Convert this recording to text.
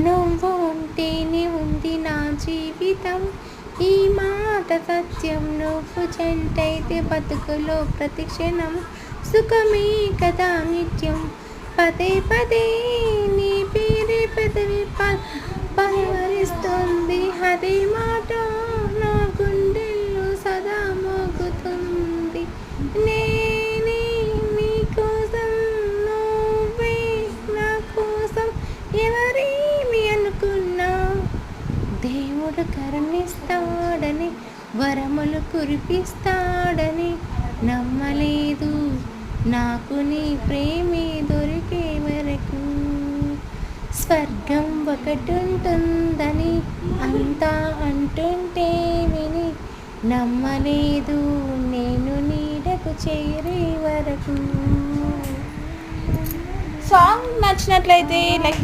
నువ్వు ఉంటేనే ఉంది నా జీవితం, ఈ మాట సత్యం. నువ్వు జంటైతే బతుకులో ప్రతి క్షణం సుఖమే కదా నిత్యం. పదే పదే నీ పేరే పెదవి పలవరిస్తుంది, అదే మాట నా గుండెల్లో సదా మోగుతుంది. నేనే నీ కోసం, నువ్వే నా కోసం, ఎవరేమి అనుకున్నా దేవుడు కరుణిస్తాడని, వరములు కురిపిస్తాడని నమ్మలేదు నాకు నీ ప్రేమే దొరికే వరకు. స్వర్గం ఒకటుంటుందని అంతా అంటుంటే విని నమ్మలేదు నేను నీడకు చేరే వరకు. సాంగ్ నచ్చినట్లయితే లైక్